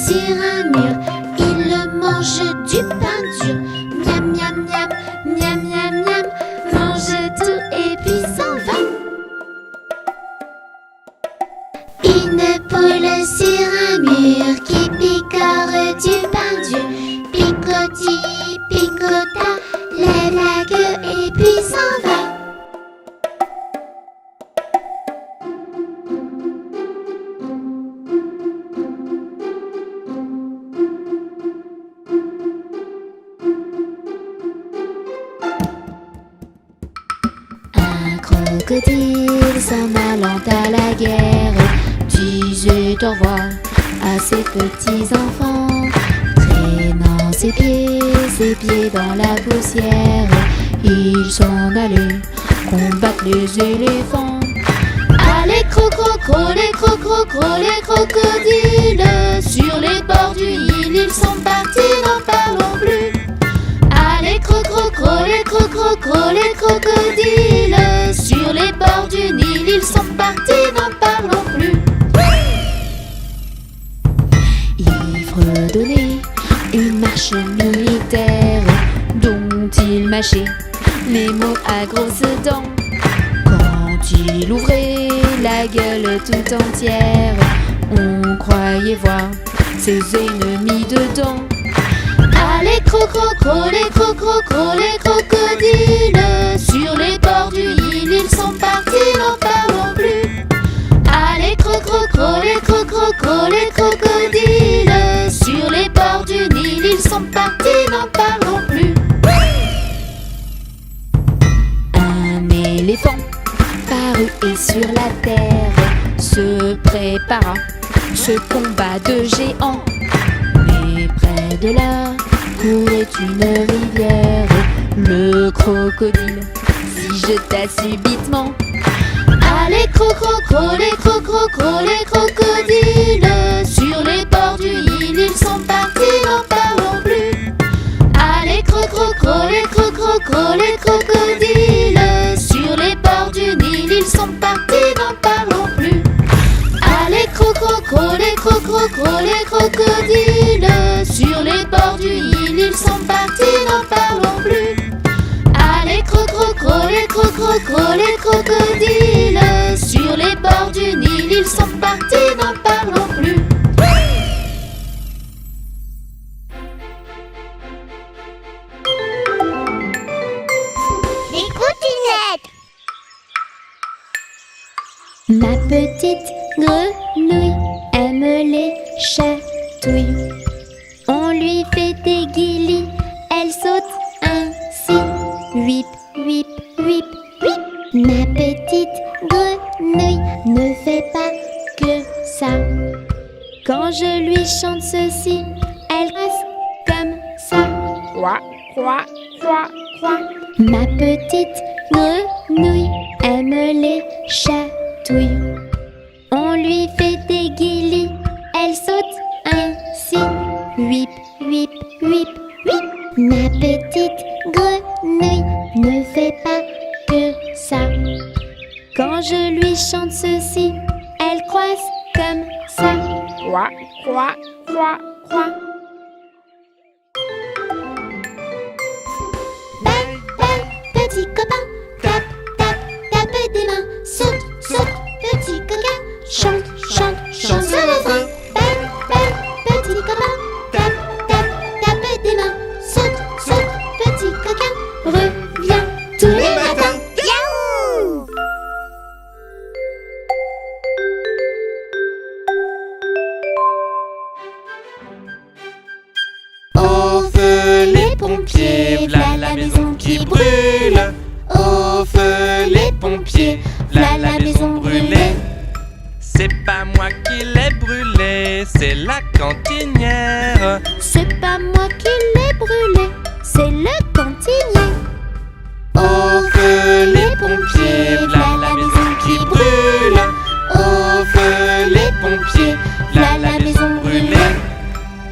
sur un mur. Il mange du pain dur. Miam, miam, miam, miam, miam, miam. Mange tout et puis s'en va. Une poule sur un mur qui picore du pain dur. Picoti, picota, lève la queue et puis s'en va. Un crocodile s'en allant à la guerre disait au revoir à ses petits enfants. Traînant ses pieds dans la poussière, ils s'en allaient combattre les éléphants. Allez crocro, les crocodiles, sur les bords du Nil, ils sont partis, n'en parlons plus. Allez crocro, les crocodiles, sur les bords du Nil, ils sont partis, n'en parlons plus. Il fredonnait une marche militaire dont il mâchait les mots à grosses dents. Quand il ouvrait la gueule tout entière, on croyait voir ses ennemis dedans. Allez crocro, les crocodiles, sur les bords du Nil, ils sont partis, n'en parlons plus. Allez crocro, les crocodiles, sur les bords du Nil, ils sont partis, n'en parlons plus. Un éléphant parut et sur la terre se prépara ce combat de géants. Mais près de là courait une rivière. Le crocodile s'y jeta subitement. Allez crocro, les crocodiles, sur les bords du Nil, ils sont partis, n'en parlons plus. Allez crocro, les crocodiles, sur les bords du Nil, ils sont partis, n'en parlons plus. Allez crocro, les crocodiles, sur les bords du Nil, ils sont partis, n'en parlons plus. Allez crocro, les crocodiles, sur les bords du Nil, ils sont partis, n'en parlons plus. Les cottinettes. Ma petite grenouille aime les chatouilles. On lui fait des guilis, elle saute ainsi. Whip, whip, whip, whip. Ma petite grenouille ne fait pas que ça. Quand je lui chante ceci, elle reste comme ça. Quoi, quoi, quoi, quoi. Ma petite grenouille aime les chatouilles. On lui fait des guilis, elle saute ainsi. Whip, whip, whip, whip. Ma petite grenouille ne fait pas que ça. Quand je lui chante ceci, elle croise comme ça. Quoi, quoi, quoi, quoi. Bang, bang, petit copain, tape, tape, tape des mains. Saute, saute, petit coquin, chante, chante, chante sur le frein. Bang, bang, petit copain, tape, tape, tape des mains. Saute, saute, petit coquin, reviens tous les matins. Yaouh! Au feu les pompiers, v'là la maison qui brûle. Au feu les pompiers, v'là la maison brûlée. C'est pas moi qui l'ai brûlé, c'est la cantinière. C'est pas moi qui l'ai brûlé, c'est le cantinier. Au feu les pompiers, v'là la maison qui brûle. Au feu les pompiers, v'là la maison brûlée.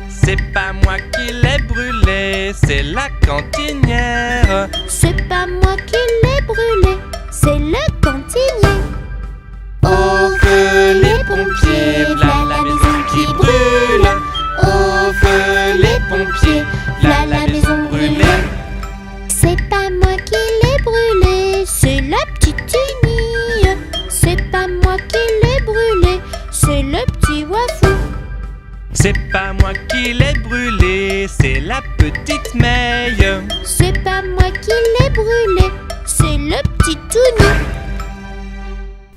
C'est pas moi qui l'ai brûlé, c'est la cantinière. C'est pas moi qui l'ai brûlé, c'est le cantinier. Au feu les pompiers, v'là la maison qui brûle. Au C'est pas moi qui l'ai brûlé, c'est la petite Meille. C'est pas moi qui l'ai brûlé, c'est le petit Tounou.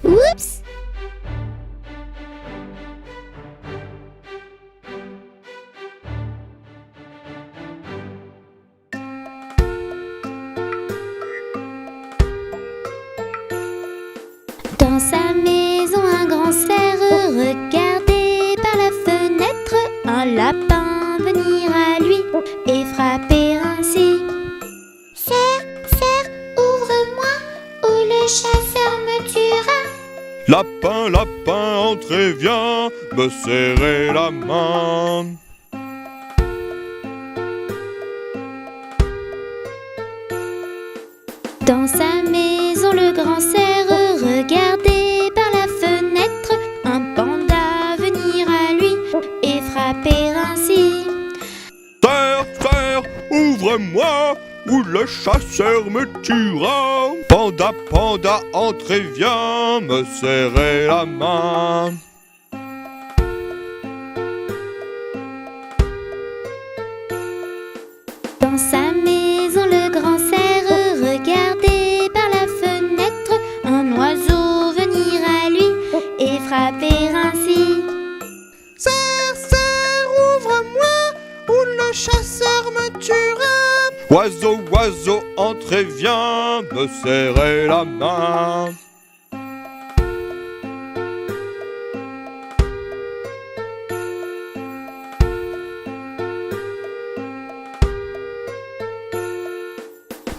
Oups! Dans sa maison, un grand cerf regardait par la fenêtre un lapin venir à lui et frapper ainsi. Cerf, cerf, ouvre-moi, ou le chasseur me tuera. Lapin, lapin, entrez, viens me serrer la main. Dans sa maison, le grand cerf regardait par la fenêtre un panda venir à lui et frapper ainsi. Cerf, cerf, ouvre-moi, ou le chasseur me tuera. Panda, panda, entrez, viens me serrer la main. Dans sa maison, le grand cerf regardait par la fenêtre un oiseau venir à lui et frapper ainsi. Cerf, cerf, ouvre-moi, ou le chasseur me tuera. Oiseau, oiseau, entrez, viens me serrer la main.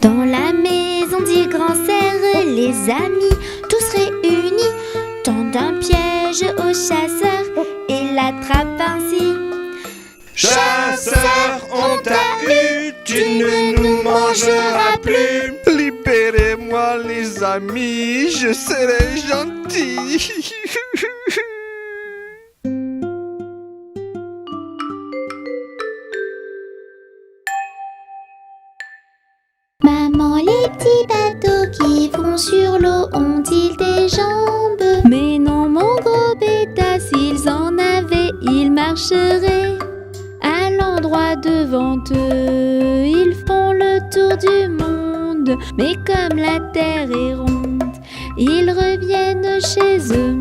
Dans la maison du grand cerf, les amis, tous réunis, tendent un piège au chasseur et l'attrapent ainsi. Chasseur, on t'a eu, tu ne nous mangeras plus. Libérez-moi les amis, je serai gentil. Maman, les petits bateaux qui vont sur l'eau ont-ils des jambes? Mais non, mon gros bêta, s'ils en avaient, ils marcheraient. À l'endroit devant eux, ils font le tour du monde. Mais comme la terre est ronde, ils reviennent chez eux.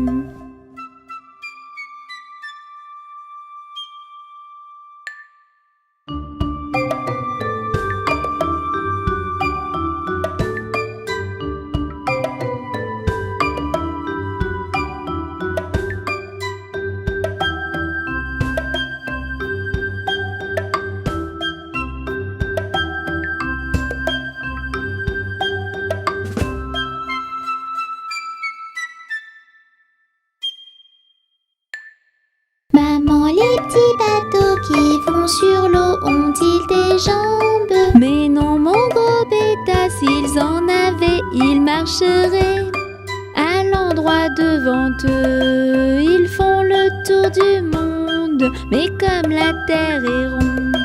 Maman, les petits bateaux qui vont sur l'eau ont-ils des jambes? Mais non, mon gros bêta, s'ils en avaient, ils marcheraient. À l'endroit devant eux, ils font le tour du monde. Mais comme la terre est ronde,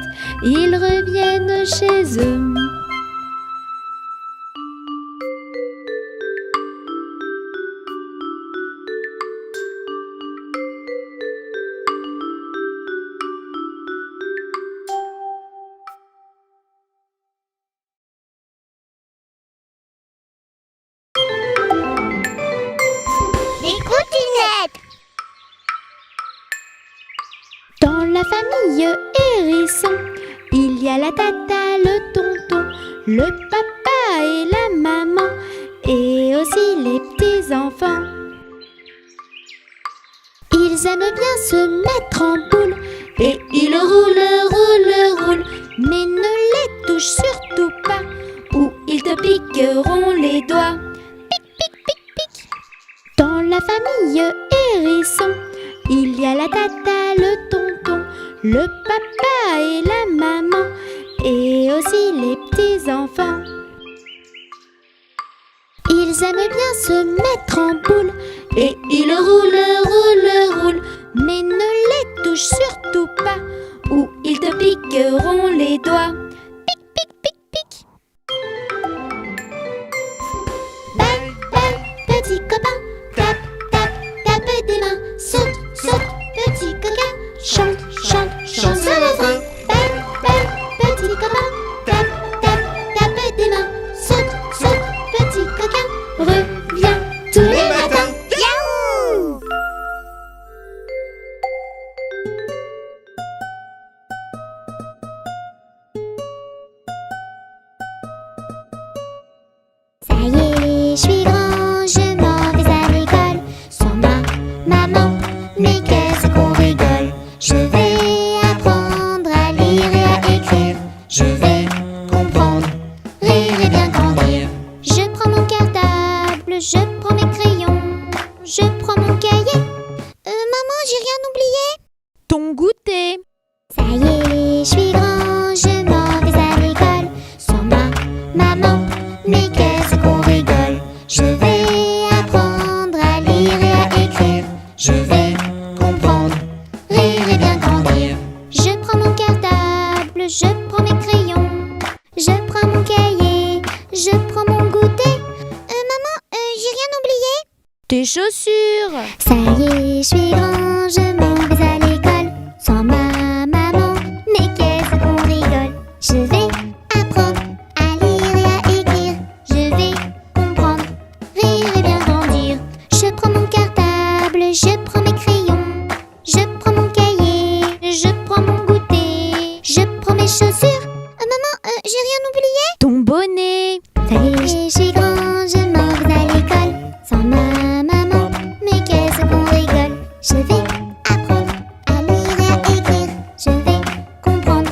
ils reviennent chez eux. Des coutinettes. Dans la famille hérisson, il y a la tata, le tonton, le papa et la maman, et aussi les petits-enfants. Ils aiment bien se mettre en boule, et ils roulent, roulent, roulent, mais ne les touche surtout pas, ou ils te piqueront les doigts. Pic, pic, pic, pic. Dans la famille hérisson, il y a la tata, le tonton, le papa et la maman, et aussi les petits-enfants. Ils aiment bien se mettre en boule, et ils roulent, roulent, roulent, mais ne les touche surtout pas, ou ils te piqueront les doigts. Pic, pic, pic, pic. Balle, balle, petit copain, tape, tape, tape des mains, saute, saute, petit coquin, chante, chante. maman, mais qu'est-ce qu'on rigole? Je vais apprendre à lire et à écrire. Je vais comprendre, rire et bien grandir. Je prends mon cartable, je prends mes crayons, je prends mon cahier. Maman, j'ai rien oublié? Ton goûter. Ça y est, je suis grand, je m'en vais à l'école. Sans ma maman, mais qu'est-ce qu'on rigole? Je vais apprendre à lire et à écrire. Je vais comprendre, rire et bien grandir. Je prends mon cartable, je prends mes crayons, je prends mon cahier, je prends mon goûter. Maman, j'ai rien oublié? Tes chaussures. Ça y est, je suis grand, je m'en vais à l'école. Sans ma maman, mais qu'est-ce qu'on rigole? Je vais apprendre à lire et à écrire. Je vais comprendre, rire et bien grandir. Je prends mon cartable, je prends mes crayons, je prends mon cahier, je prends mon goûter, je prends mes chaussures. Maman, j'ai rien oublié? Ton bonnet. Ça y est, je suis grand, je m'en vais à l'école. Sans ma maman, mais qu'est-ce qu'on rigole? Je vais apprendre à lire et à écrire. Je vais comprendre,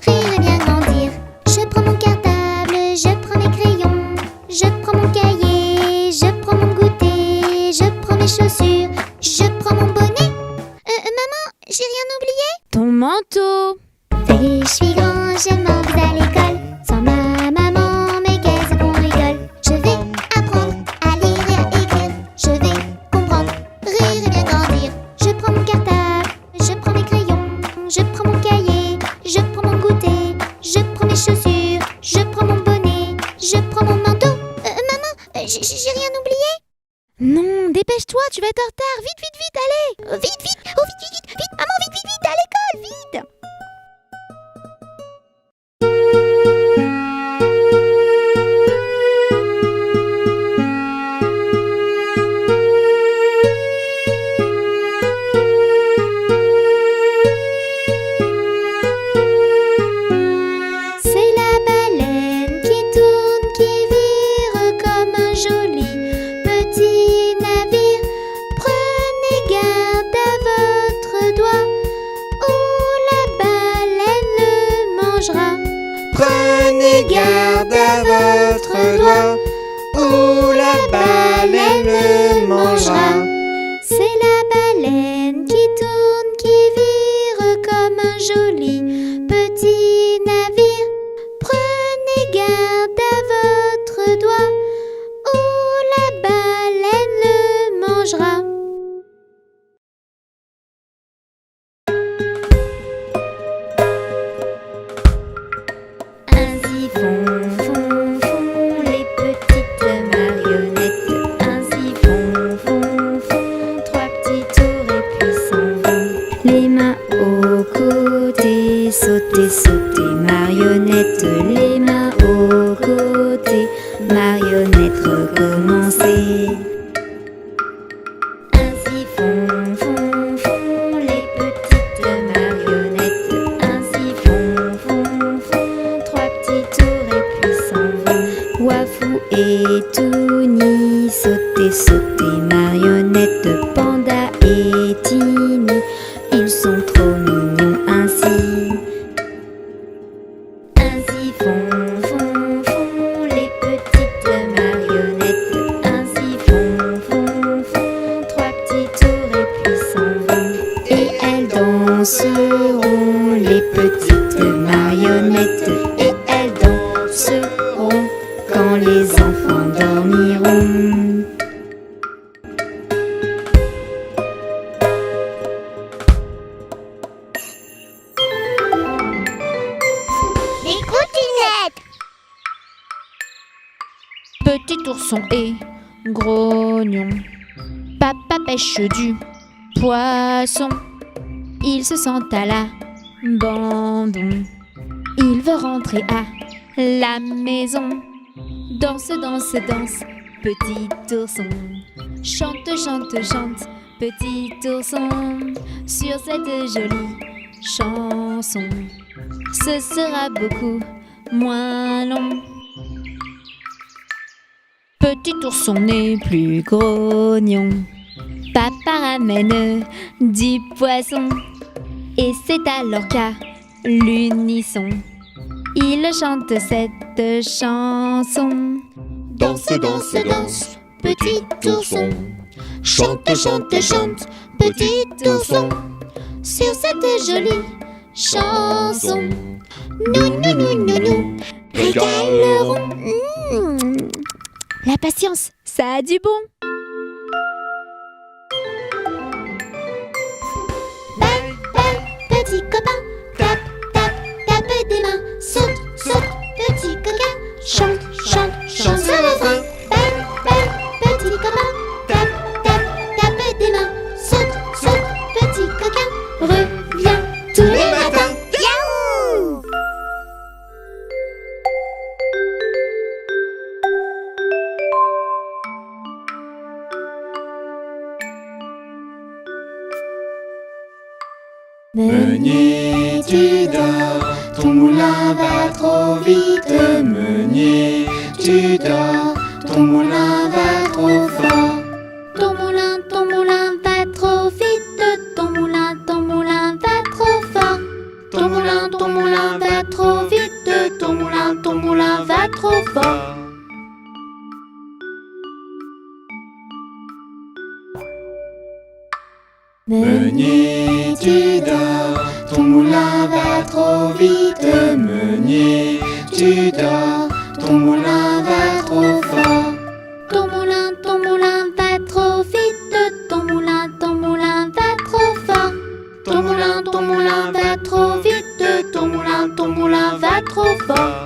rire et bien grandir. Je prends mon cartable, je prends mes crayons, je prends mon cahier, je prends mon goûter, je prends mes chaussures, je prends mon bonnet. Maman, j'ai rien oublié? Ton manteau. Ça y est, je suis grand, je m'en vais à l'école. Sans ma maman, mais qu'est-ce qu'on rigole? Je vais apprendre à lire et à écrire. Je vais comprendre, rire et bien grandir. Je prends mon cartable, je prends mes crayons, je prends mon cahier, je prends mon goûter, je prends mes chaussures, je prends mon bonnet, je prends mon manteau. Maman, j'ai rien oublié? Non, dépêche-toi, tu vas être en retard. Vite, vite, vite, allez. Vite, vite, oh vite, vite, vite, maman, vite, vite, vite, à l'école, vite! C'est la baleine qui tourne, qui vire comme un joli petit navire. Prenez garde à votre doigt, ou la baleine le mangera. Prenez garde à votre doigt, ou la baleine le mangera. C'est la baleine qui tourne, qui vire comme un joli petit navire. Prenez garde à votre doigt, ou la baleine le mangera. Ainsi font les petites marionnettes. Ainsi font trois petits tours et puis s'en vont. Les mains aux côtés, sauter, sauter, marionnette. Les mains aux côtés, marionnette, recommencer. Ainsi font les petites marionnettes. Ainsi font trois petits tours et puis s'en vont. Wafou et Touni, sauter, sauter, marionnette. Panda et Tini, ils sont trop mignons ainsi. Ainsi font les petites marionnettes. Ainsi font trois petits tours et puis s'en vont. Et elles danseront, les petites marionnettes. Et elles danseront quand les enfants dormiront. Les coutinettes! Petit ourson et grognon, papa pêche du poisson. Il se sent à l'abandon. Il veut rentrer à la maison. Danse, danse, danse, petit ourson. Chante, chante, chante, petit ourson. Sur cette jolie chanson, ce sera beaucoup moins long. Petit ourson n'est plus grognon. Papa ramène du poisson. Et c'est alors qu'à l'unisson, il chante cette chanson. Danse, danse, danse, petit ourson. Chante, chante, chante, petit ourson. Sur cette jolie chanson, nous régalerons. La patience, ça a du bon. Balle, balle, petit copain, tape, tape, tape des mains. Saute, saute, petit coquin, chante, chante, chante ce refrain. Balle, balle, petit copain, tape, tape, tape des mains. Saute, saute, petit coquin, reviens tous les matins. Yahoo! Meunier, tu dors, ton moulin va trop vite. Meunier, tu dors, ton moulin va trop fort. Ton moulin va trop vite. Ton moulin va trop fort. Ton moulin va trop vite. Ton moulin va trop fort. Meunier, tu dors, ton moulin va trop vite. Meunier, tu dors, ton moulin va trop fort. Ton moulin va trop vite. Ton moulin va trop fort. Ton moulin va trop vite. Ton moulin va trop fort.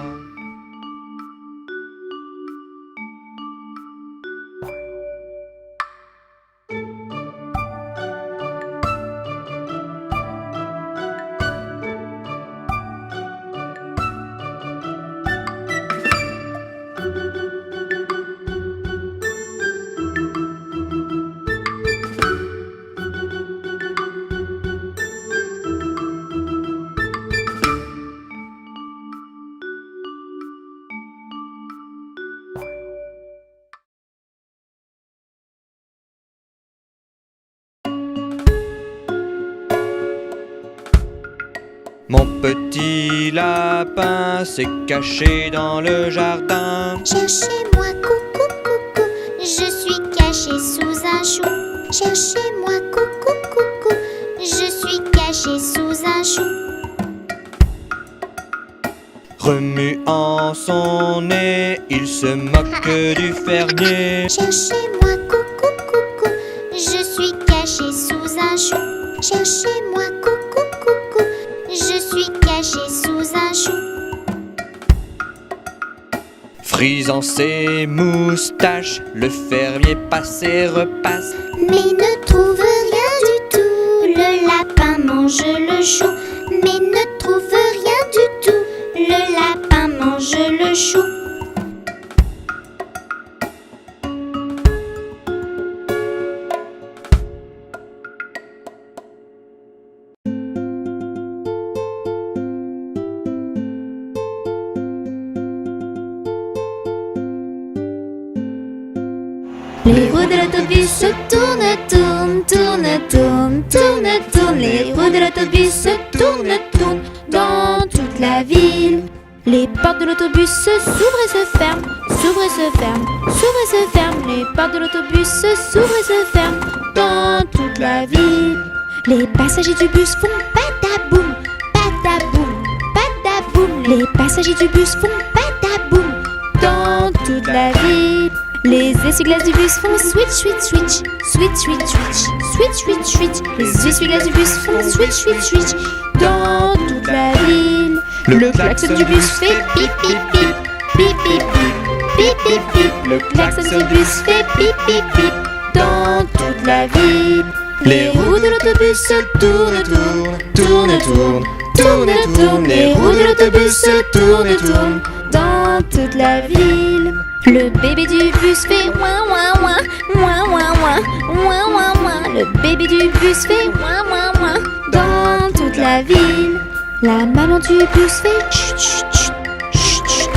Mon petit lapin s'est caché dans le jardin. Cherchez-moi, coucou, coucou. Je suis caché sous un chou. Cherchez-moi, coucou, coucou. Je suis caché sous un chou. Remuant son nez, il se moque du fermier. Cherchez-moi, coucou, coucou. Je suis caché sous un chou. Cherchez-moi, coucou, coucou. Je suis caché sous un chou. Frisant ses moustaches, le fermier passe et repasse. Mais ne trouve rien du tout. Le lapin mange le chou. Mais ne trouve rien du tout. Le lapin mange le chou. Les roues de l'autobus se tournent, tournent, tournent, tournent, tournent, tournent. Les roues de l'autobus se tournent, tournent dans toute la ville. Les portes de l'autobus s'ouvrent et se ferment, s'ouvrent et se ferment, s'ouvrent et se ferment. Les portes de l'autobus s'ouvrent et se ferment dans toute la ville. Les passagers du bus font pataboum, pataboum, pataboum. Les passagers du bus font pataboum dans toute la ville. Les essuie-glaces du bus font switch, switch, switch, switch, switch, switch, switch, switch, switch. Les essuie-glaces du bus font switch, switch, switch dans toute la ville. Le klaxon du bus fait pip, pip, pip, pip, pip, pip, pip, pip, pip. Le klaxon du bus fait pip, pip, pip dans toute la ville. Les roues de l'autobus se tournent, tournent, tournent, tournent, tournent, tournent. Les roues de l'autobus se tournent, tournent dans toute la ville. Le bébé du bus fait ouin ouin ouin, ouin ouin ouin, ouin ouin ouin. Le bébé du bus fait ouin ouin ouin dans toute la ville. La maman du bus fait chut chut chut, chut chut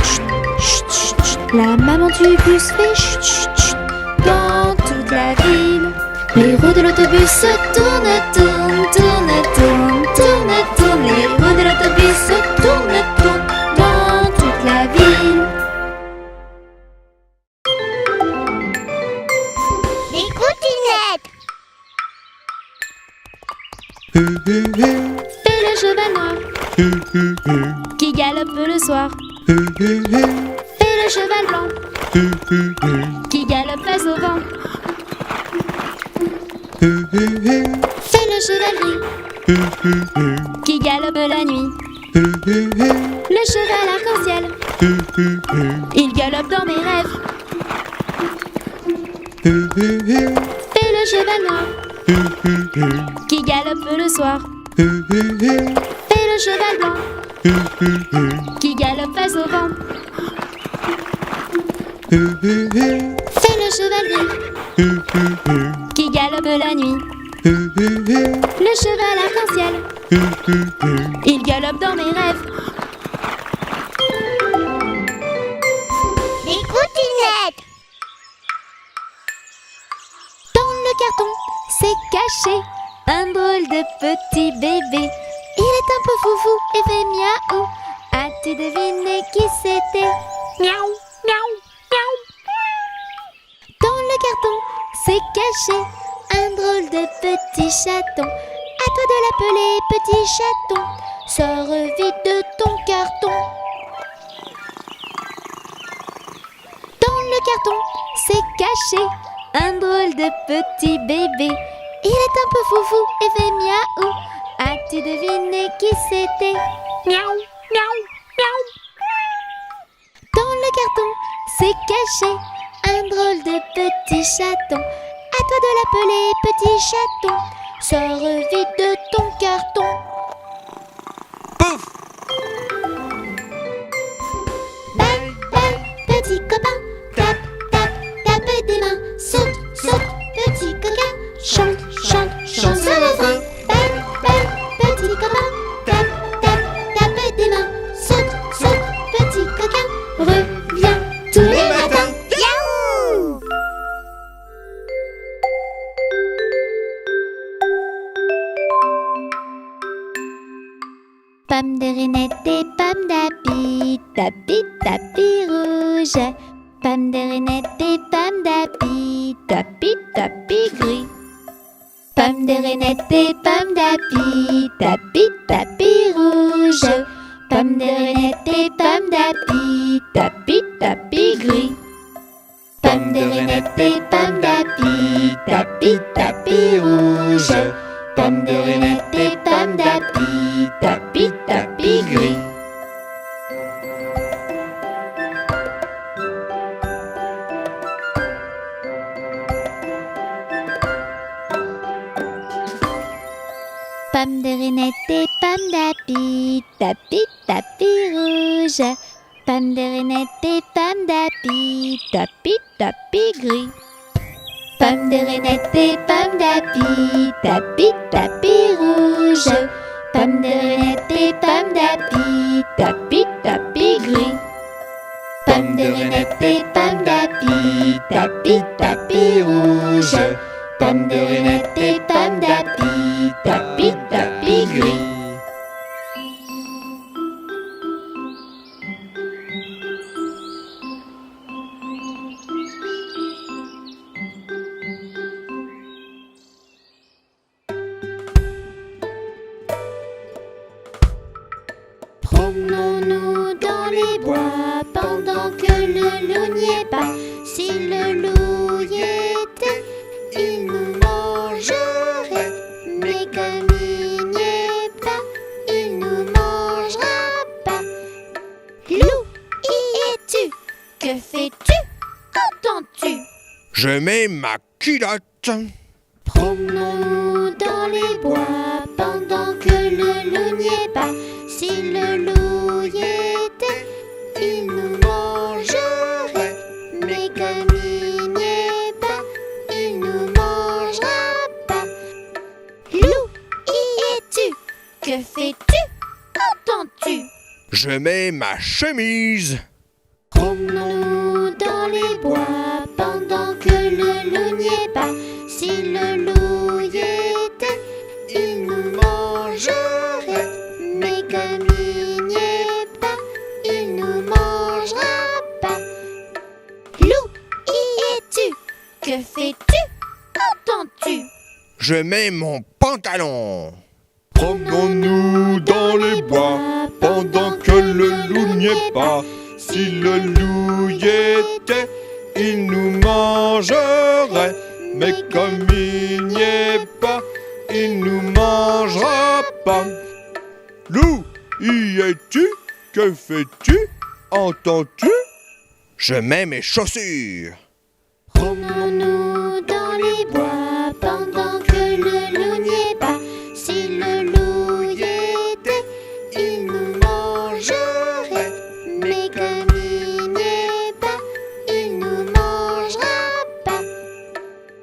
chut, chut chut. La maman du bus fait chut chut chut dans toute la ville. Les roues de l'autobus tournent, tournent, tournent, tournent, tournent, tournent. Les roues de l'autobus tournent, tournent dans toute la ville. Les coutinettes. Fais le cheval noir qui galope le soir. Fais le cheval blanc qui galope face au vent. Fais le cheval gris qui galope la nuit. Le cheval arc-en-ciel, il galope dans mes rêves. Fais le cheval noir qui galope le soir. Fais le cheval blanc qui galope face au vent. Fais le cheval gris qui galope la nuit. Le cheval arc-en-ciel, il galope dans mes rêves. Les coutinettes. Dans le carton, c'est caché un drôle de petit bébé. Il est un peu foufou et fait miaou. As-tu deviné qui c'était? Miaou, miaou, miaou. Dans le carton, c'est caché un drôle de petit chaton. À toi de l'appeler petit chaton. Sors vite de ton carton. Dans le carton, c'est caché un drôle de petit bébé. Il est un peu foufou et fait miaou. As-tu deviné qui c'était? Miaou, miaou, miaou. Dans le carton, c'est caché un drôle de petit chaton. À toi de l'appeler petit chaton. Sors vite de ton carton. Pouf! Balle, balle, petit copain. Tape, tape, tape des mains. Saute, saute, petit coquin. Chante, chante, chante ce refrain. Balle, balle, petit copain. Tape, tape, tape des mains. Saute, saute, petit coquin. Reviens tous les matins. Miaou. Pomme de Renette et pomme d'api, tapi, tapi rouge. Pomme de Renette et pomme d'api, tapi, tapi gris. Pomme de Renette et pomme d'api, tapi, tapi rouge. Pomme de Renette et pomme d'api, tapi, tapi gris. Pomme de Renette et pomme d'api, tapi, tapi rouge. Pomme de Renette et pomme d'api, tapi, tapi gris. Pomme de Renette et pomme d'api, tapi, tapi rouge. Pomme de Renette et pomme d'api, tapi, tapi gris. Pomme de Renette et pomme d'api, tapi, tapi rouge. Pomme de Renette et pomme d'api, tapi, tapi gris. Pomme de Renette et pomme d'api, tapi, tapi rouge. Pomme de Renette et pomme d'api, tapi, tapi gris. Promenons-nous dans les bois pendant que le loup n'y est pas. Si le loup y était, il nous mangerait. Mais comme il n'y est pas, il nous mangera pas. Loup, y es-tu? Que fais-tu? Entends-tu? Je mets ma culotte. Promenons-nous dans les bois pendant que le loup n'y est pas. Si le loup y était, il nous mangerait. Mais comme il n'y est pas, il nous mangera pas. Loup, y es-tu? Que fais-tu? Entends-tu? Je mets ma chemise. Promenons-nous dans les bois pendant que le loup n'y est pas. Si Si le loup y était, il nous mangerait. Mais comme il n'y est pas, il nous mangera pas. Loup, y es-tu? Que fais-tu? Qu'entends-tu? Je mets mon pantalon. Promenons-nous dans les bois pendant que le loup n'y est pas. Si le loup y était, il nous mangerait. Mais comme il n'y est pas, il nous mangera pas. Loup, y es-tu? Que fais-tu? Entends-tu? Je mets mes chaussures. Promenons-nous dans les bois pendant que le loup n'y est pas. Si le loup y était, il nous mangerait. Mais comme il n'y est pas, il nous mangera pas.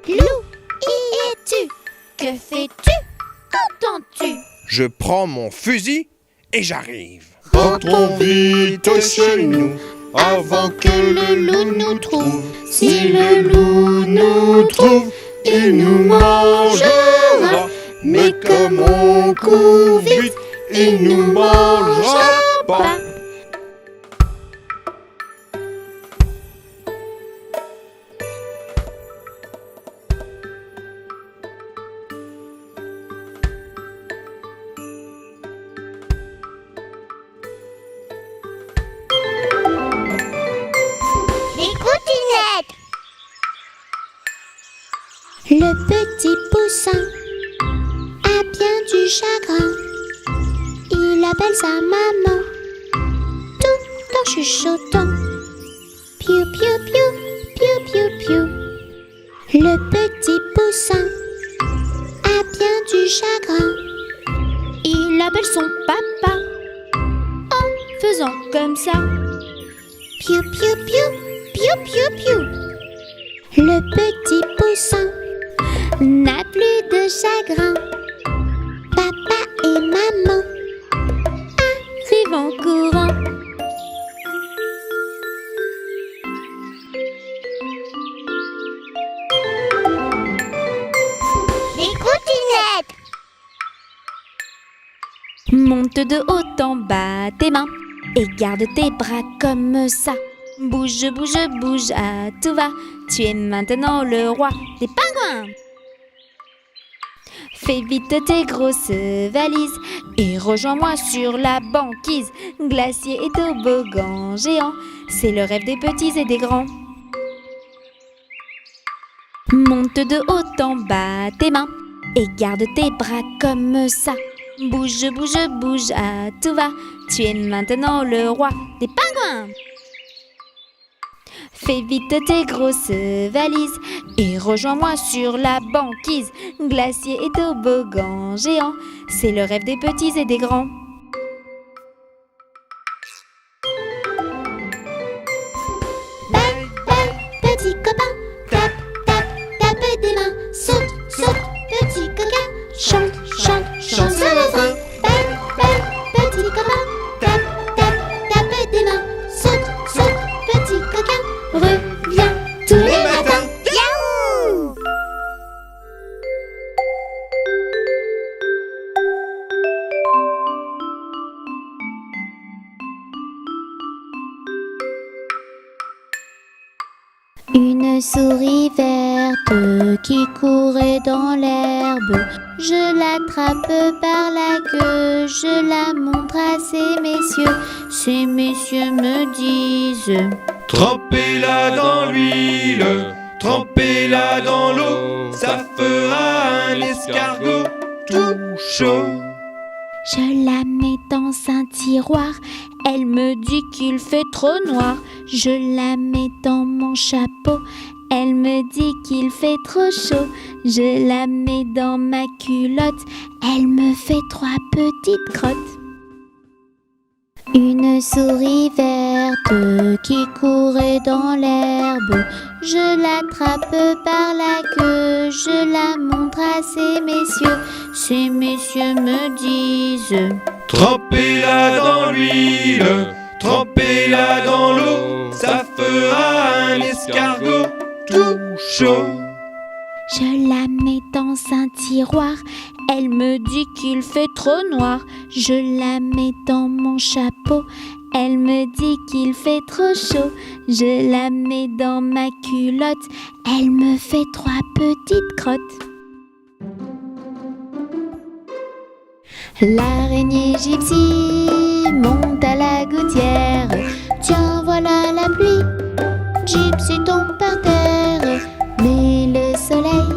Loup, y es-tu? Que fais-tu? Qu'entends-tu? Je prends mon fusil et j'arrive. Rentrons vite chez nous avant que le loup nous trouve. Si le loup nous trouve, il nous mangera. Mais comme on court vite, il nous mangera pas. Le petit poussin a bien du chagrin. Il appelle sa maman tout en chuchotant. Piou piou piou, piou piou piou. Le petit poussin a bien du chagrin. Il appelle son papa en faisant comme ça. Piou piou piou, piou piou piou. Le petit poussin n'a plus de chagrin. Papa et maman arrivent en courant. Les coutinettes! Monte de haut en bas tes mains et garde tes bras comme ça. Bouge, bouge, bouge, à tout va. Tu es maintenant le roi des pingouins. Fais vite tes grosses valises et rejoins-moi sur la banquise. Glacier et toboggan géant, c'est le rêve des petits et des grands. Monte de haut en bas tes mains et garde tes bras comme ça. Bouge, bouge, bouge, à tout va. Tu es maintenant le roi des pingouins. Fais vite tes grosses valises et rejoins-moi sur la banquise. Glacier et toboggan géant, c'est le rêve des petits et des grands. Belle, belle, petit copain, tape, tape, tape des mains. Saute, saute, petit coquin, chante, chante, chante ce refrain. Belle, belle, petit copain, tape, tape, tape des mains. Saute, saute, petit coquin, reviens tous les matins. Yaouh! Une souris verte qui courait dans l'herbe. Je l'attrape par la queue, je la montre à ces messieurs. Ces messieurs me disent: Trempez-la dans l'huile, trempez-la dans l'eau, ça fera un escargot tout chaud. Je la mets dans un tiroir, elle me dit qu'il fait trop noir. Je la mets dans mon chapeau, elle me dit qu'il fait trop chaud. Je la mets dans ma culotte, elle me fait 3 petites crottes. Une souris verte qui courait dans l'herbe. Je l'attrape par la queue, je la montre à ces messieurs. Ces messieurs me disent: Trempez-la dans l'huile, trempez-la dans l'eau, ça fera un escargot tout chaud. Je la mets mets dans un tiroir. Elle me dit qu'il fait trop noir. Je la mets dans mon chapeau. Elle me dit qu'il fait trop chaud. Je la mets dans ma culotte. Elle me fait 3 petites crottes. L'araignée gypsy monte à la gouttière. Tiens, voilà la pluie. Gypsy tombe par terre. Mais le soleil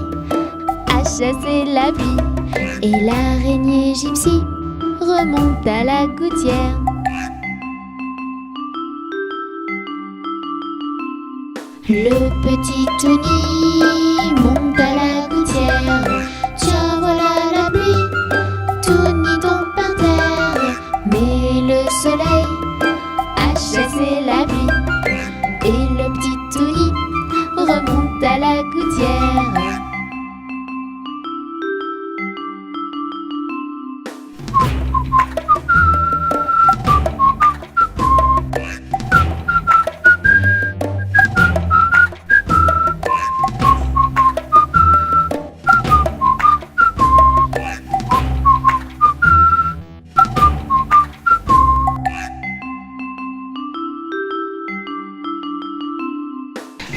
a chassé la pluie. Et l'araignée gypsy remonte à la gouttière. Le petit Tony monte à la gouttière. Tiens, voilà la pluie. Tony tombe par terre. Mais le soleil a chassé la pluie. Et le petit Tony remonte à la gouttière.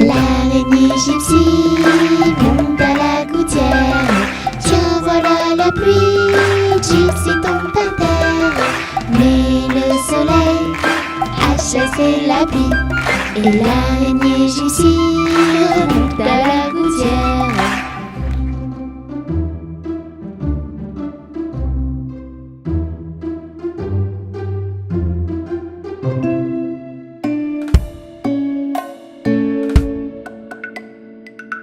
L'araignée gypsy monte à la gouttière. Tiens, voilà la pluie. Gypsy tombe par terre. Mais le soleil a chassé la pluie. Et l'araignée gypsy remonte à la gouttière.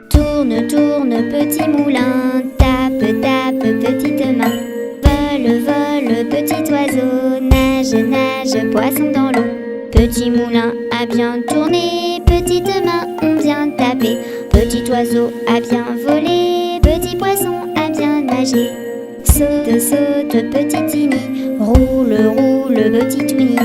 Tourne, tourne, petit moulin, tape, tape, petite main. Vole, vole, petit oiseau, nage, nage, poisson dans l'eau. Petit moulin a bien tourné, petite main ont bien tapé. Petit oiseau a bien volé, petit poisson a bien nagé. Saute, saute, petit Tini, roule, roule, petit Touni.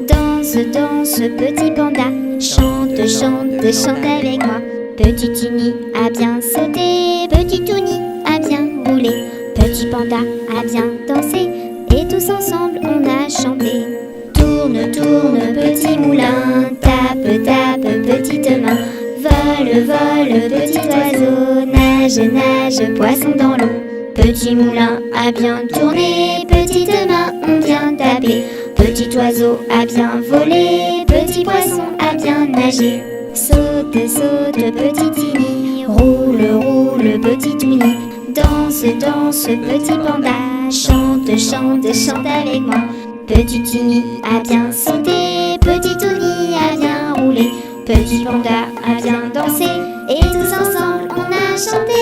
Danse, danse, petit panda, chante, chante, chante avec moi. Petit Tini a bien sauté, petit Touni a bien roulé. Petit panda a bien dansé, et tous ensemble on a chanté. Tourne, tourne, petit moulin, tape, tape, petite main. Vole, vole, petit oiseau, nage, nage, poisson dans l'eau. Petit moulin a bien tourné, petite main ont bien tapé. Petit oiseau a bien volé, petit poisson a bien nagé. Saute, saute, petit Tini, roule, roule, petit Touni. Danse, danse, petit panda, chante, chante, chante avec moi. Petit Tini a bien sauté, petit Touni a bien roulé. Petit panda a bien dansé, et tous ensemble on a chanté.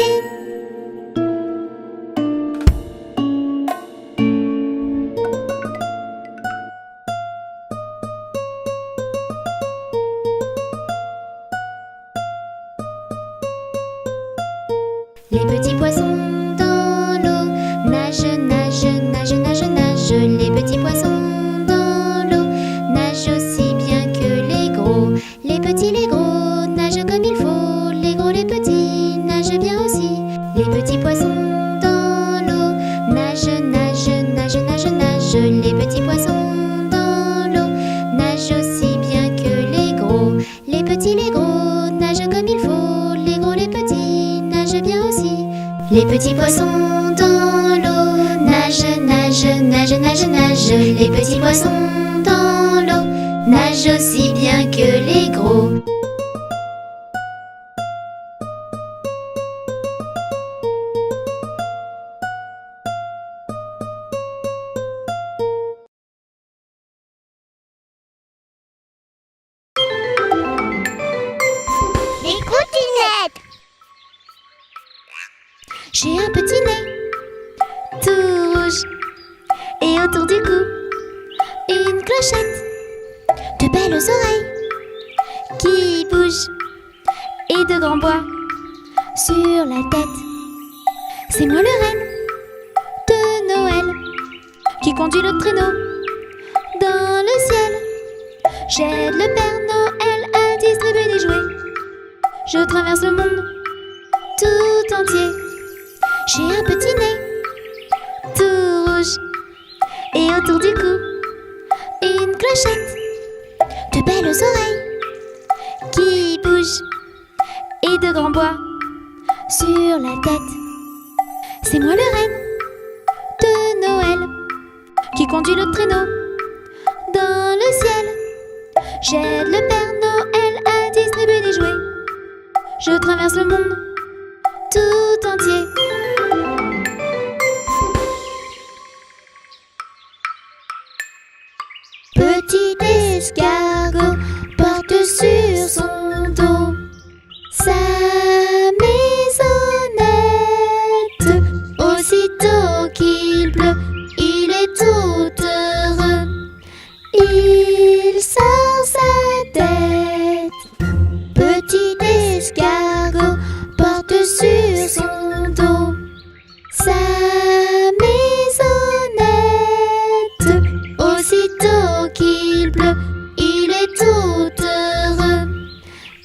Les petits poissons dans l'eau nagent, nagent, nagent, nagent, nagent. Les petits poissons dans l'eau nagent aussi bien que les gros. Les petits, les gros nagent comme il faut. Les gros, les petits nagent bien aussi. Les petits poissons dans l'eau nagent, nagent, nagent, nagent, nagent. Les petits poissons dans l'eau nagent aussi bien que les gros. Les petits, les gros nagent comme il faut. Les gros, les petits nagent bien aussi. Les petits poissons dans l'eau nagent, nagent, nagent, nagent, nagent. Les petits poissons dans l'eau nagent aussi bien que les gros. Les coutinettes. J'ai un petit nez tout rouge et autour du cou une clochette, de belles oreilles qui bougent et de grands bois sur la tête. C'est moi le renne de Noël qui conduit le traîneau dans le ciel. J'aide le Père Noël à distribuer des jouets. Je traverse le monde tout entier J'ai un petit nez tout rouge et autour du cou une clochette. De belles oreilles qui bougent et de grands bois sur la tête. C'est moi le renne de Noël qui conduit le traîneau dans le ciel. J'aide le Père Noël à distribuer des jouets. Je traverse le monde tout entier. Petit escargot porte sur son dos sa maisonnette. Aussitôt qu'il pleut, il est tout heureux. Il sort sa tête. Petit escargot porte sur son dos sa maisonnette. Aussitôt qu'il pleut, il est tout heureux.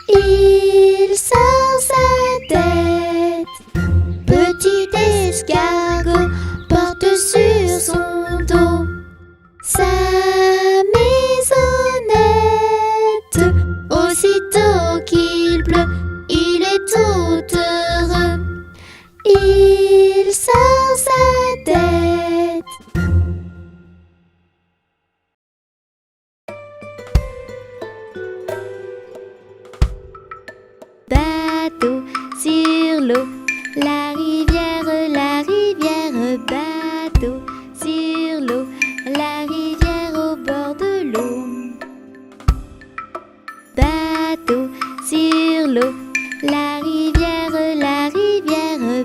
Il sort sa tête. Petit escargot porte sur son dos sa maisonnette. Aussitôt qu'il pleut, il est tout heureux. Il sort sa tête. Bateau sur l'eau, la rivière, bateau sur l'eau, la rivière au bord de l'eau. Bateau sur l'eau, la rivière,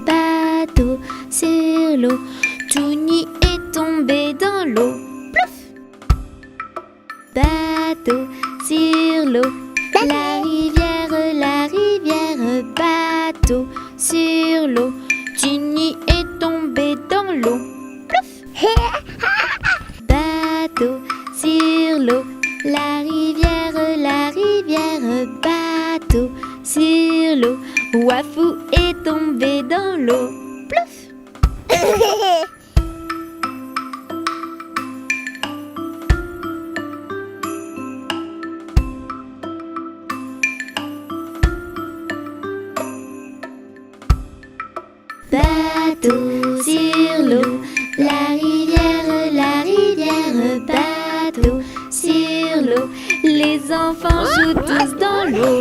bateau sur l'eau. Touni est tombé dans l'eau. Plouf! Bateau sur l'eau, la rivière, bateau sur l'eau. Ginny est tombé dans l'eau. Plouf! Bateau sur l'eau, la rivière, bateau sur l'eau. Wafou est tombé dans l'eau. Plouf! Bateau sur l'eau, la rivière, bateau sur l'eau. Les enfants jouent tous dans l'eau.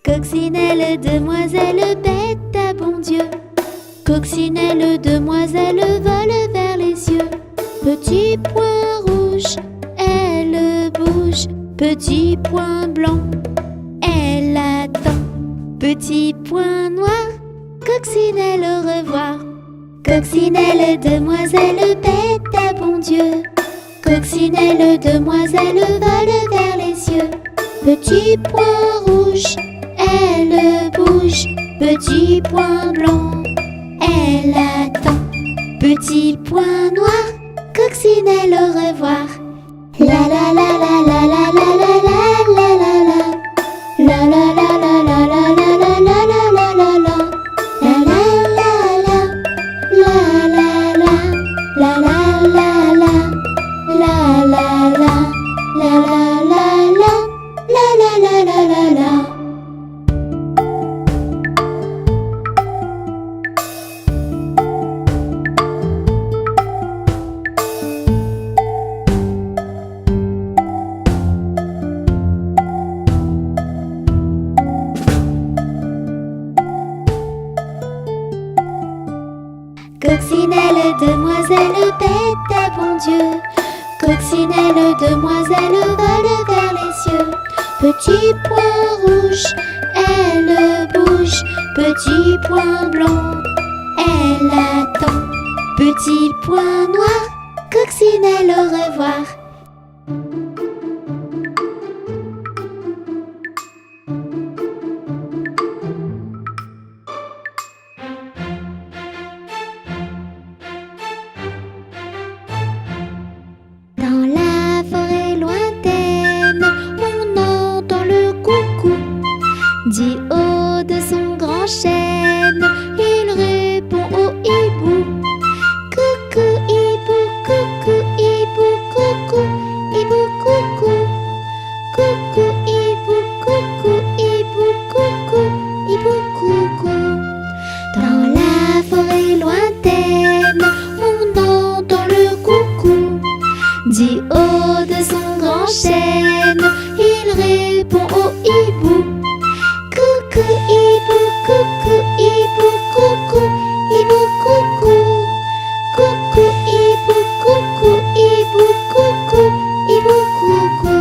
Coccinelle, demoiselle, bête à bon Dieu. Coccinelle, demoiselle, vole vers les cieux. Petit point rouge, elle bouge. Petit point blanc, elle attend. Petit point noir, coccinelle, au revoir. Coccinelle, demoiselle, bête à bon Dieu. Coccinelle, demoiselle, vole vers les cieux. Petit point rouge, elle bouge. Petit point blanc, elle attend. Petit point noir, coccinelle, au revoir. La la la la la la la la la la la. La la la la la la la la la la la la. La la la la. La la la. La la la la. La la la. La la la la. La la la la la la. Coccinelle, demoiselle, bête à bon Dieu. Coccinelle, demoiselle, vole vers les cieux. Petit point rouge, elle bouge. Petit point blanc, elle attend. Petit point noir, coccinelle, au revoir. dit haut de son grand chêne. Il répond au hibou. Coucou hibou, coucou hibou, coucou hibou, coucou. Coucou hibou, coucou hibou, coucou hibou, coucou. Dans la forêt lointaine, on entend le coucou. Dit haut de son grand chêne, il répond au hibou. Coucou hibou, coucou hibou, coucou hibou, coucou. Coucou hibou, coucou hibou, coucou hibou, coucou.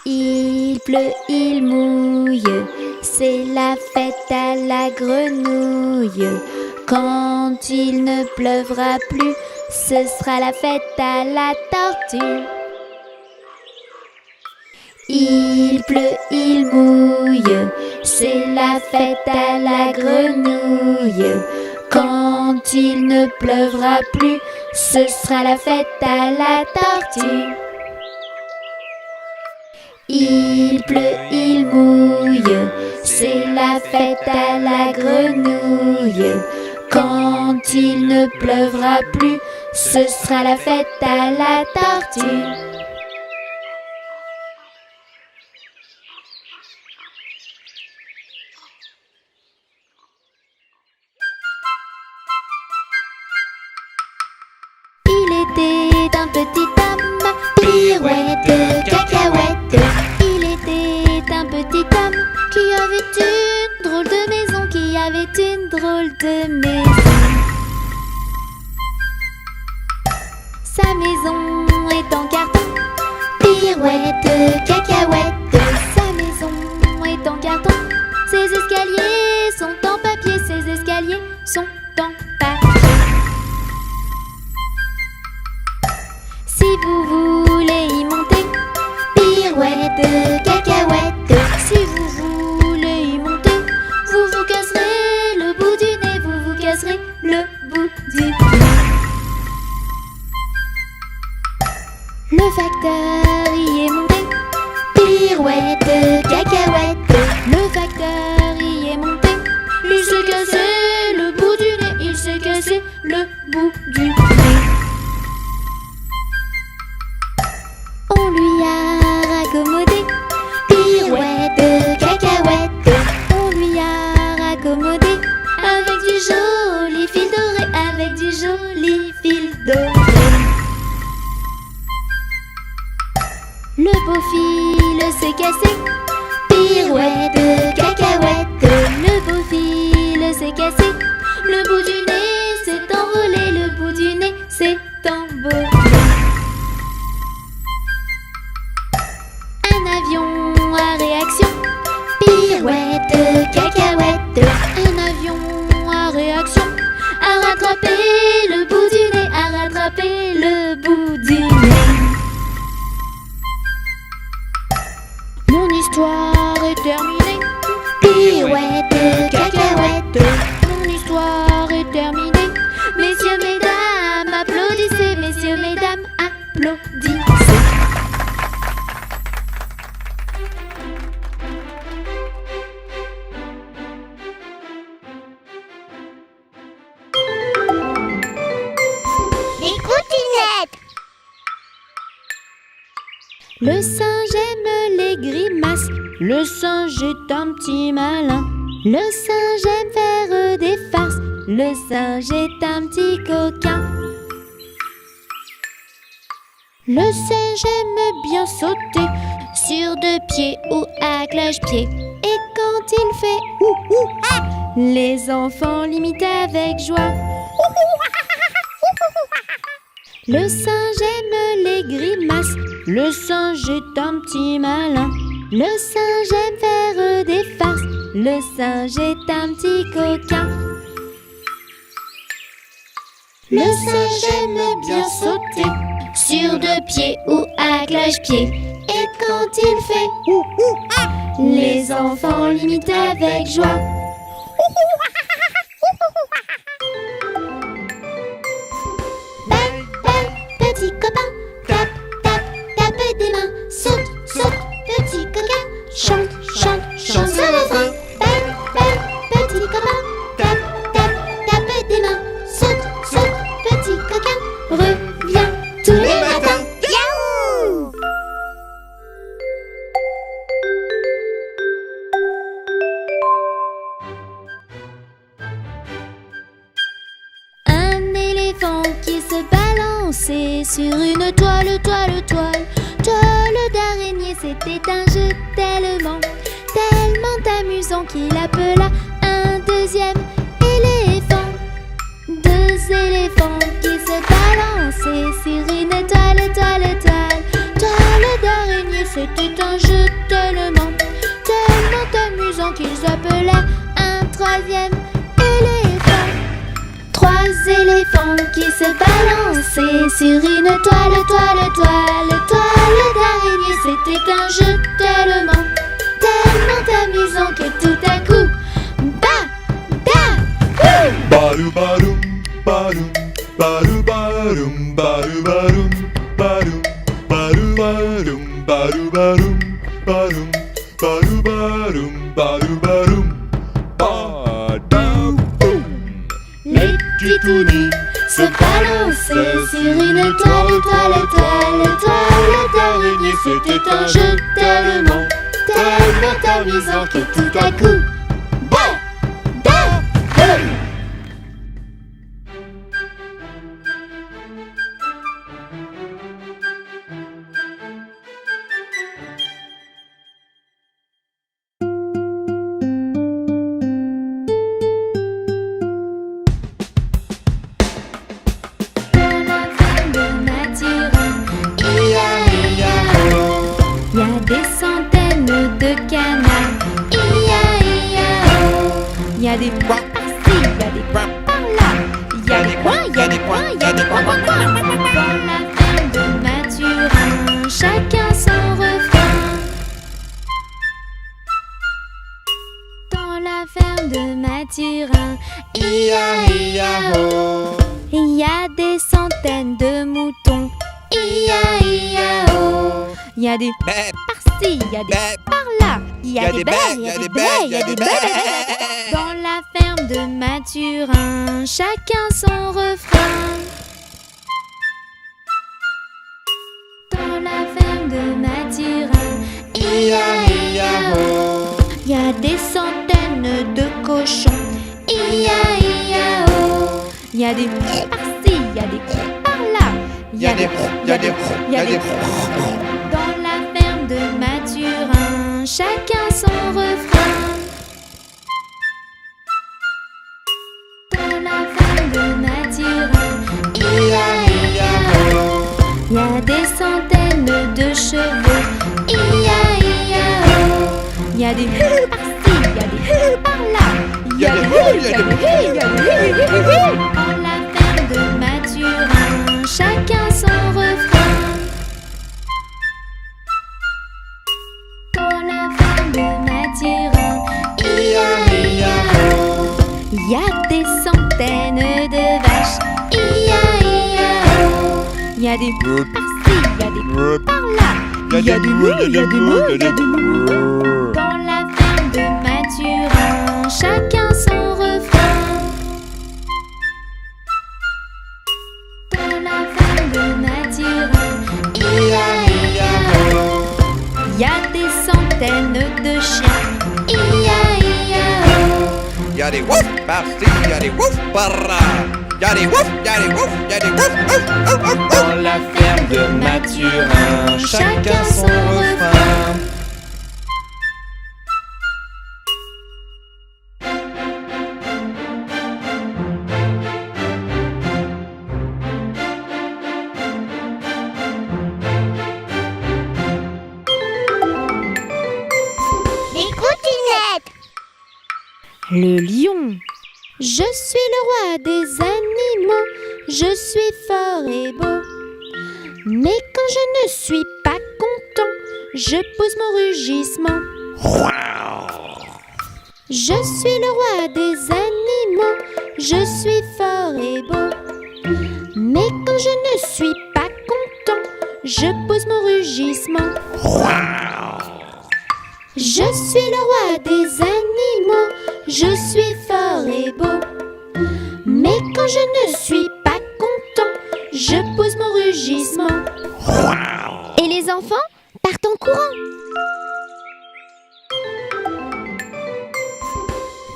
Il pleut, il mouille, c'est la fête à la grenouille. Quand il ne pleuvra plus, ce sera la fête à la tortue. Il pleut, il mouille, c'est la fête à la grenouille. Quand il ne pleuvra plus, ce sera la fête à la tortue. Il pleut, il mouille, c'est la fête à la grenouille. Quand il ne pleuvra plus, ce sera la fête à la tortue. Il était un petit homme, pirouette, cacahuète. Il était un petit homme qui avait une drôle de maison, qui avait une drôle de maison. Sa maison est en carton, pirouette, cacahuète. Sa maison est en carton, ses escaliers sont en papier, ses escaliers sont en papier. Si vous voulez y monter, pirouette, cacahuète. Si vous voulez y monter, vous vous casserez le bout du nez, vous vous casserez le bout du nez. Le facteur y est monté, pirouette, cacahuète. Le facteur y est monté, il s'est cassé le bout du nez, il s'est cassé le bout du nez. On lui a raccommodé, pirouette, cacahuète. On lui a raccommodé avec du joli fil doré, avec du joli fil doré. Le beau fil s'est cassé, pirouette, cacahuète. Le beau fil s'est cassé, le bout du nez s'est envolé, le bout du nez s'est envolé. Un avion à réaction, pirouette, cacahuète. Un avion à réaction a rattrapé le bout du nez, a rattrapé le bout du nez. Mon histoire est terminée, pirouette, cacahuète. Mon histoire est terminée. Messieurs, mesdames, applaudissez. Messieurs, mesdames, applaudissez. Le singe aime les grimaces, le singe est un petit malin. Le singe aime faire des farces. Le singe est un petit coquin. Le singe aime bien sauter sur deux pieds ou à cloche-pied. Et quand il fait ouh ouh ah, les enfants l'imitent avec joie. Le singe aime les grimaces. Le singe est un petit malin. Le singe aime faire des farces. Le singe est un petit coquin. Le singe aime bien sauter sur deux pieds ou à cloche-pied. Et quand il fait ouh ouh ah, les enfants l'imitent avec joie. Belle, belle, petit copain, tape, tape, tape des mains. Saute, saute, petit coquin, chante, chante, chante ce refrain. Belle, belle, petit copain, tape, tape, tape des mains. Saute, saute, petit coquin, reviens tous les matins. Yaouh! Un éléphant qui se balançait sur une toile, toile, toile. Toile d'araignée, c'était un jeu tellement, tellement amusant qu'il appela un deuxième éléphant. Deux éléphants qui se balançaient sur une toile, toile, toile. Toile d'araignée, c'était un jeu tellement, tellement amusant qu'ils appelaient un troisième éléphant. Trois éléphants qui se balançaient sur une toile, toile, toile. Toile d'araignée, c'était un jeu tellement, tellement amusant que tout à coup, Baru barum, barum, baru barum, baru barum, barum, baru barum, baru barum, barum, baru barum, baru barum, badaboum. les titounous se balançaient sur une toile, toile, toile. Toile d'araignée, c'était un jeu tellement, tellement amusant que tout à coup, des centaines de canards. Il y a des points par-ci, il y a des points par-là. Il y a des coins, il y a des coins, il y a des coins, coins, coins. Dans la ferme de Mathurin, chacun son refrain. Dans la ferme de Mathurin, il y a des centaines de moutons. Il y a des par-ci, il y a des par-là. Il y a des baies, il y a des baies, il y a des baies. Dans la ferme de Mathurin, chacun son refrain. Dans la ferme de Mathurin, il y a des centaines de cochons. Il y a des par-ci, il y a des par-là. Il y a des dans la ferme de Mathurin, chacun son refrain. Dans la ferme de Mathurin, il y a des centaines de chevaux. Il y a des par-ci, il y a des par-là. Il y a des dans la ferme de Mathurin, chacun son refrain. Dans la ferme de Mathurin, il y a des centaines de vaches. Il y a des par-ci, il y a des par-là. Il y a des moules, il y a des moules, il y a des moules. Dans la ferme de Mathurin, chacun son refrain. Dans la ferme de Mathurin, il y a des centaines de chiens. y'a des wouf par-ci, y'a des wouf par-là. Y'a des wouf, y'a des wouf, y'a des wouf, ouf, ouf, ouf. Dans la ferme de Mathurin, chacun son refrain. Les cottinettes. Le lion. Je suis le roi des animaux, je suis fort et beau. Mais quand je ne suis pas content, je pousse mon rugissement. Je suis le roi des animaux, je suis fort et beau. Mais quand je ne suis pas content, je pousse mon rugissement. Je suis le roi des animaux, je suis fort et beau. Mais quand je ne suis pas content, je pousse mon rugissement. Et les enfants partent en courant.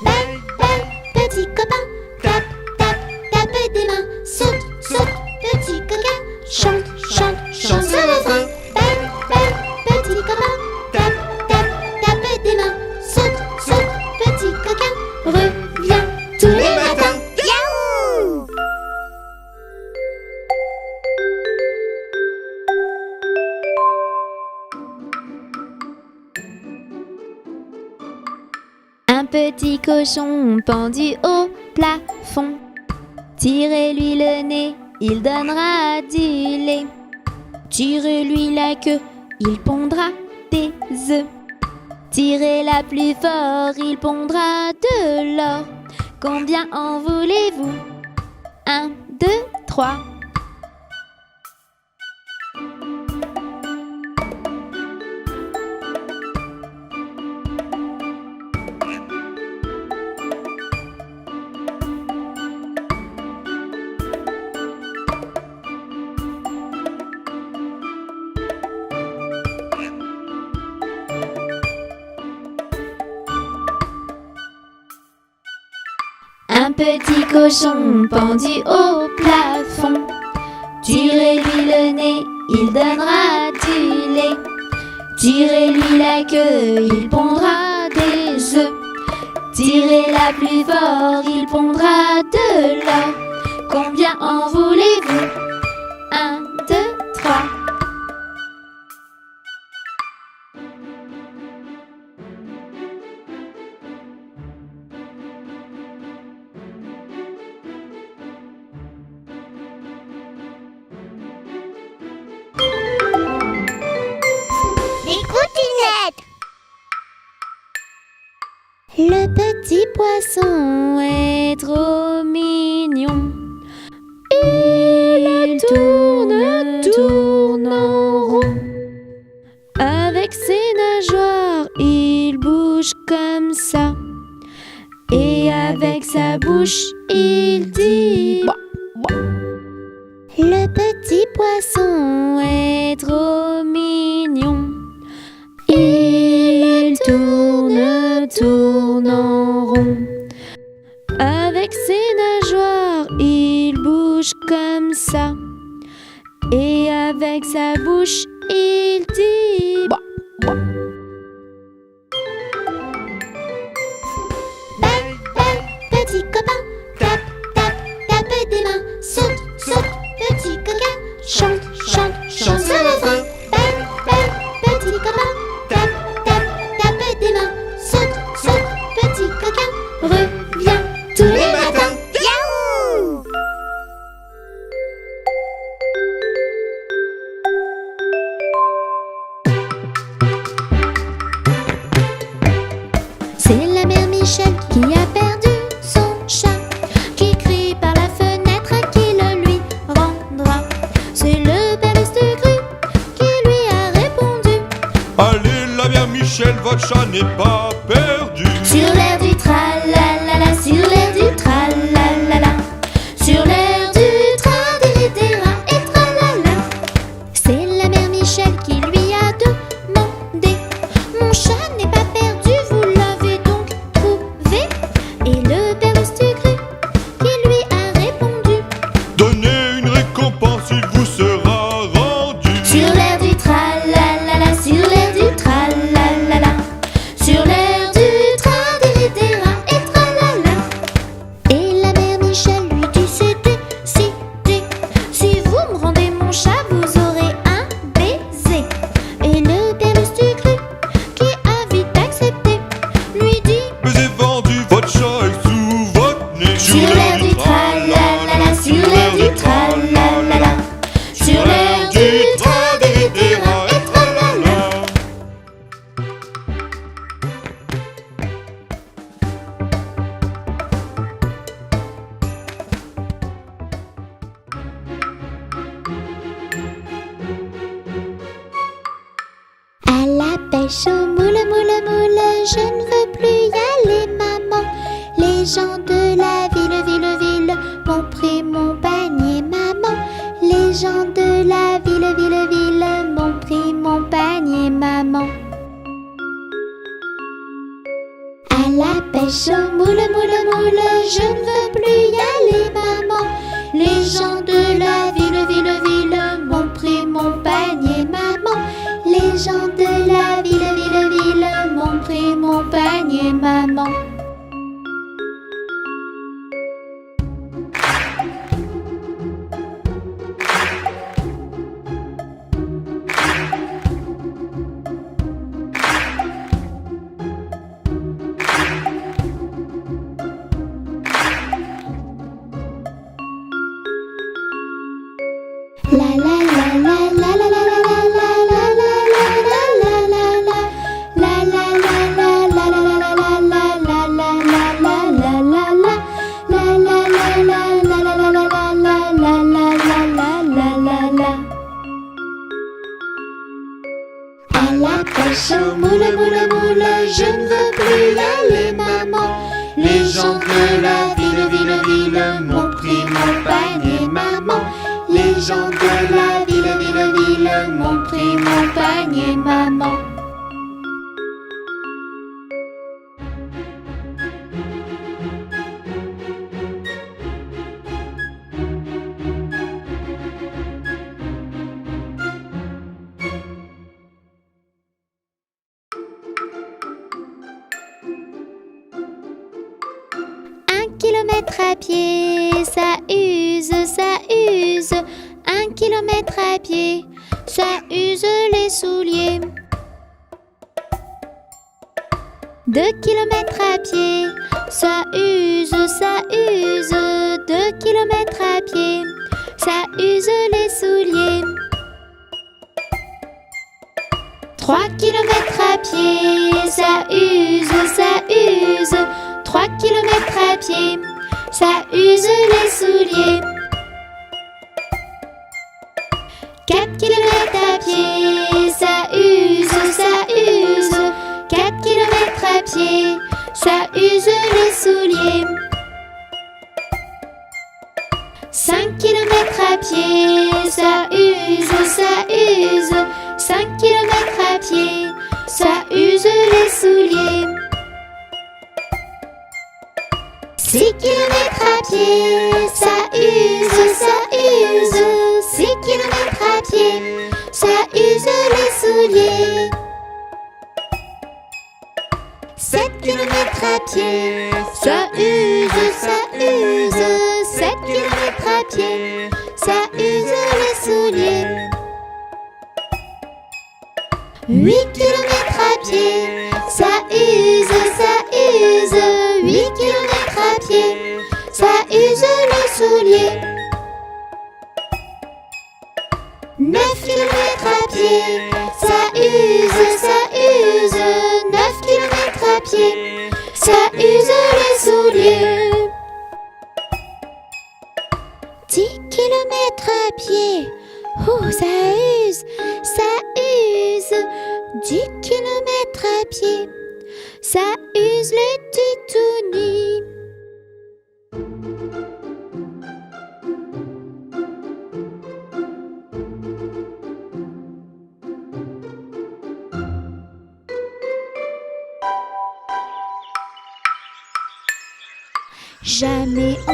Belle, belle, petit copain. Tape, tape, tape des mains. Saute, saute, petit coquin. Chante, chante, chante ce refrain. Belle, belle, petit copain. Tape, tape, tape des mains. Saute, saute, petit coquin. Reviens tous les matins. Yaouh! Un petit cochon pendu au plafond. Tirez-lui le nez, il donnera du lait. Tirez-lui la queue, il pondra des œufs. Tirez-la plus fort, il pondra de l'or. Combien en voulez-vous? 1, 2, 3. Un petit cochon pendu au plafond. Tirez-lui le nez, il donnera du lait. Tirez-lui la queue, il pondra des œufs. Tirez-la plus fort, il pondra de l'or. Combien en voulez-vous? 1, 2, 3. Les cottinettes. Le petit poisson est trop mignon. Il tourne, tourne en rond. Avec ses nageoires, il bouge comme ça. Et avec sa bouche, il dit bah, bah. Le petit poisson est trop mignon. Il tourne, tourne en rond. Avec ses nageoires, il bouge comme ça. Et avec sa bouche, il dit bah, bah. Belle, belle, petit copain. Tape, tape, tape des mains. Saute, saute, petit coquin. Chante, chante, chante ce refrain. Belle, belle, petit copain. Tape, tape, tape des mains. Saute, saute, petit coquin. Reviens tous les matins. Yaouh! C'est la mère Michel qui a perdu son chat, qui crie par la fenêtre à qui le lui rendra. C'est le père Lustucru qui lui a répondu: Allez, la mère Michel, votre chat n'est pas perdu. sur l'air du tralalala, sur l'air du tralalala, sur l'air du tra-dé-dé-dé-ra et tralala. C'est la mère Michel qui lui a demandé: mon chat n'est pas perdu, vous l'avez donc trouvé? Et le pêche au moule, moule, moule, je ne veux plus y aller, maman. Les gens de la ville, ville, ville m'ont pris mon panier, maman. Les gens de la ville, ville, ville m'ont pris mon panier, maman. À la pêche au moule, moule, moule, je ne veux plus y aller, maman. Les gens de la ville, ville, ville m'ont pris mon panier, maman. Les gens de la ville, ville, ville m'ont pris mon panier, maman. À la pêche au moule, moule, moule, je ne veux plus y aller, maman. Les gens de la ville, ville, ville m'ont pris mon panier, maman. Les gens de la ville, ville, ville m'ont pris mon panier, maman. Kilomètre à pied, ça use, ça use. 1 kilomètre à pied, ça use les souliers. 2 kilomètres à pied, ça use, ça use. 2 kilomètres à pied, ça use les souliers. 3 kilomètres à pied, ça use, ça use. 3 kilomètres à pied, ça use les souliers. 4 kilomètres à pied, ça use, ça use. 4 kilomètres à pied, ça use les souliers. 5 kilomètres à pied, ça use, ça use. 5 kilomètres à pied, ça use les souliers. 6 kilomètres à pied, ça use, ça use. 6 kilomètres à pied, ça use les souliers. 7 kilomètres à pied, ça use, ça use. 7 kilomètres à pied, ça use les souliers. 8 kilomètres à pied, ça use, ça use. 8 kilomètres à pied, ça use les souliers. 9 kilomètres à pied, ça use, ça use. 9 kilomètres à pied, ça use les souliers. 10 kilomètres à pied, oh ça use, ça use. 10 kilomètres à pied, ça use les titounis. Jamais on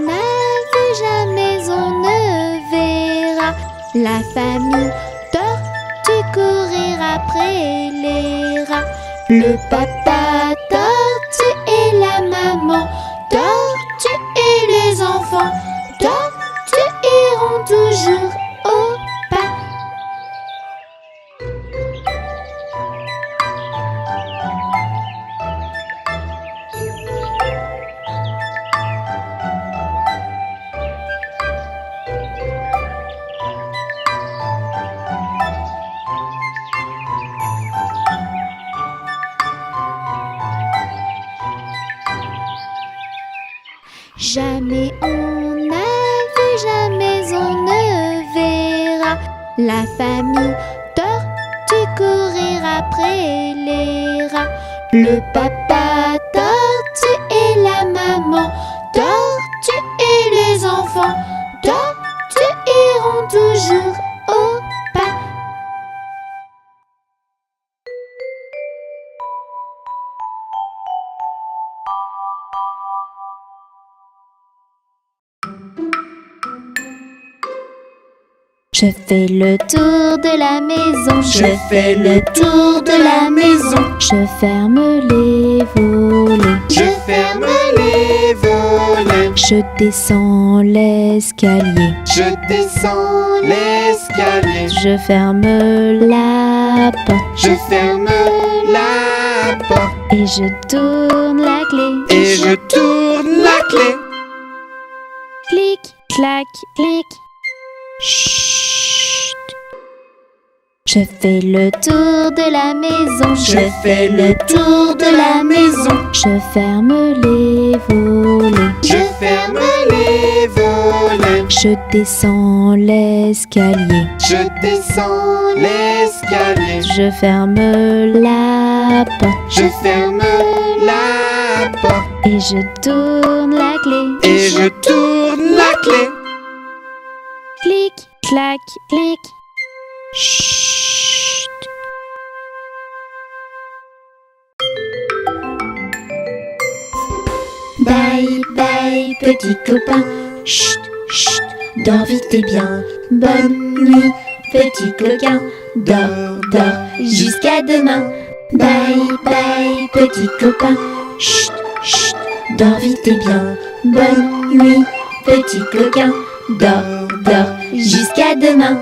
n'a vu, jamais on ne verra la famille tortue courir après les rats. Le papa tortue et la maman tortue et les enfants tortues iront toujours au pas. Jamais on n'a vu, jamais on ne verra la famille tortue courir après rats, le papa tortue et la maman tortue et les enfants tortues iront toujours au pas. Je fais le tour de la maison, je fais le tour de la maison, je ferme les volets, Je ferme les volets, je descends l'escalier, je descends l'escalier, je ferme la porte je ferme la porte et je tourne la clé. et je tourne la clé. Clic, clac, clic. Chut. Je fais le tour de la maison, Je fais le tour de la maison, je ferme les volets, je ferme les volets, je descends l'escalier, je descends l'escalier, je ferme la porte je ferme la porte et je tourne la clé. et je tourne la clé. Clic, clac, clic. Chut. Bye bye petit copain. Chut, chut, dors vite et bien. Bonne nuit petit coquin. Dors, dors jusqu'à demain. Bye bye petit copain. Chut, chut, dors vite et bien. Bonne nuit petit coquin. Dors, dors jusqu'à demain.